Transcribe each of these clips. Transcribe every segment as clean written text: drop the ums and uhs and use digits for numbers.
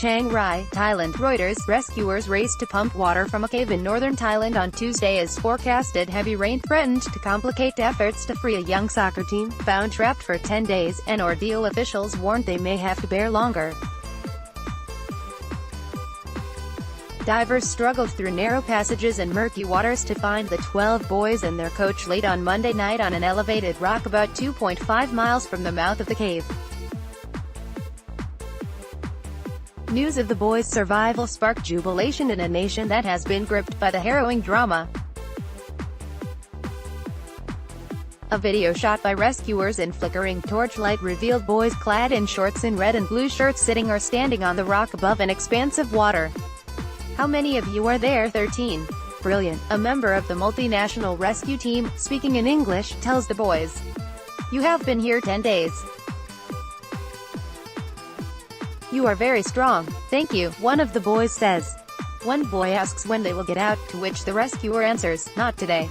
Chiang Rai, Thailand. Reuters. Rescuers raced to pump water from a cave in northern Thailand on Tuesday as forecasted heavy rain threatened to complicate efforts to free a young soccer team, found trapped for 10 days, an ordeal officials warned they may have to bear longer. Divers struggled through narrow passages and murky waters to find the 12 boys and their coach late on Monday night on an elevated rock about 2.5 miles from the mouth of the cave. News of the boys' survival sparked jubilation in a nation that has been gripped by the harrowing drama. A video shot by rescuers in flickering torchlight revealed boys clad in shorts and red and blue shirts sitting or standing on the rock above an expanse of water. "How many of you are there?" 13. Brilliant. A member of the multinational rescue team, speaking in English, tells the boys. "You have been here 10 days. You are very strong. Thank you," one of the boys says. One boy asks when they will get out, to which the rescuer answers, "Not today.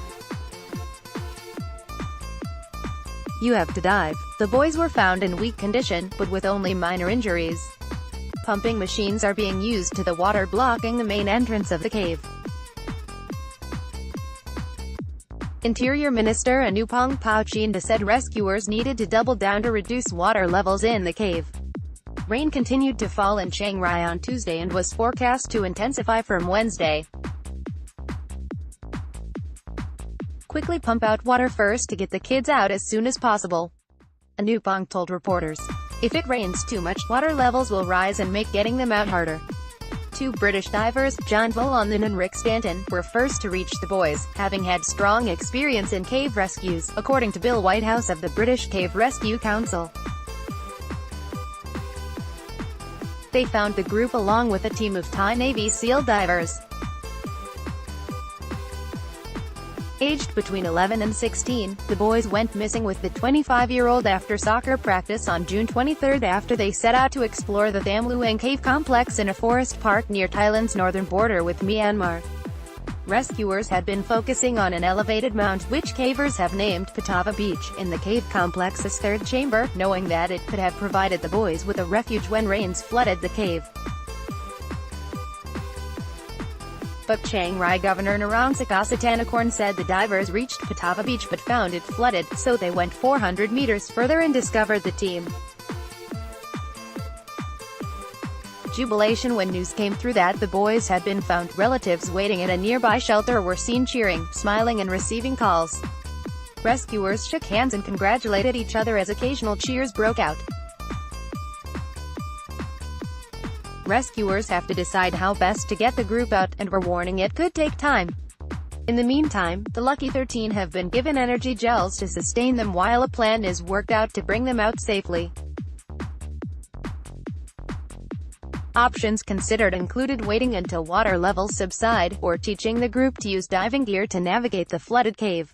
You have to dive." The boys were found in weak condition, but with only minor injuries. Pumping machines are being used to the water blocking the main entrance of the cave. Interior Minister Anupong Pauchinda said rescuers needed to double down to reduce water levels in the cave. Rain continued to fall in Chiang Rai on Tuesday and was forecast to intensify from Wednesday. "Quickly pump out water first to get the kids out as soon as possible," Anupong told reporters. "If it rains too much, water levels will rise and make getting them out harder." Two British divers, John Vollon and Rick Stanton, were first to reach the boys, having had strong experience in cave rescues, according to Bill Whitehouse of the British Cave Rescue Council. They found the group along with a team of Thai Navy SEAL divers. Aged between 11 and 16, the boys went missing with the 25-year-old after soccer practice on June 23 after they set out to explore the Tham Luang Cave complex in a forest park near Thailand's northern border with Myanmar. Rescuers had been focusing on an elevated mound, which cavers have named Patava Beach, in the cave complex's third chamber, knowing that it could have provided the boys with a refuge when rains flooded the cave. But Chiang Rai Governor Narongsak Osatanakorn said the divers reached Patava Beach but found it flooded, so they went 400 meters further and discovered the team. Jubilation when news came through that the boys had been found. Relatives waiting at a nearby shelter were seen cheering, smiling and receiving calls. Rescuers shook hands and congratulated each other as occasional cheers broke out. Rescuers have to decide how best to get the group out, and were warning it could take time. In the meantime, the Lucky 13 have been given energy gels to sustain them while a plan is worked out to bring them out safely. Options considered included waiting until water levels subside, or teaching the group to use diving gear to navigate the flooded cave.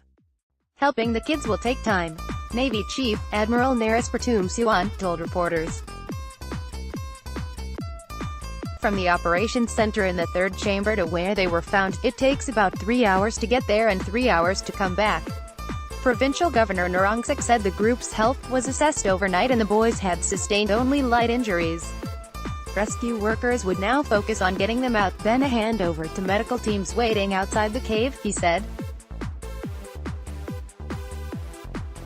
Helping the kids will take time, Navy Chief, Admiral Naris Pratumsuan, told reporters. From the operations center in the third chamber to where they were found, it takes about 3 hours to get there and 3 hours to come back. Provincial Governor Narongsak said the group's health was assessed overnight and the boys had sustained only light injuries. Rescue workers would now focus on getting them out, then a handover to medical teams waiting outside the cave, he said.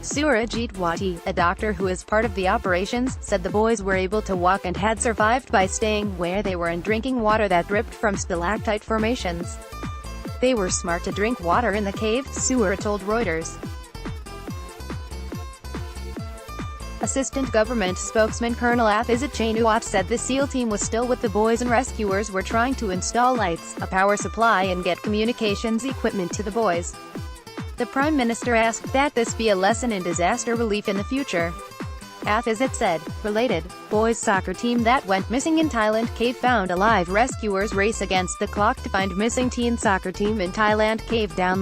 Surajit Wati, a doctor who is part of the operations, said the boys were able to walk and had survived by staying where they were and drinking water that dripped from stalactite formations. They were smart to drink water in the cave, Sura told Reuters. Assistant government spokesman Colonel Afizat Chainuat said the SEAL team was still with the boys and rescuers were trying to install lights, a power supply and get communications equipment to the boys. The Prime Minister asked that this be a lesson in disaster relief in the future. Afizat said. Related, boys soccer team that went missing in Thailand cave found alive. Rescuers race against the clock to find missing teen soccer team in Thailand cave down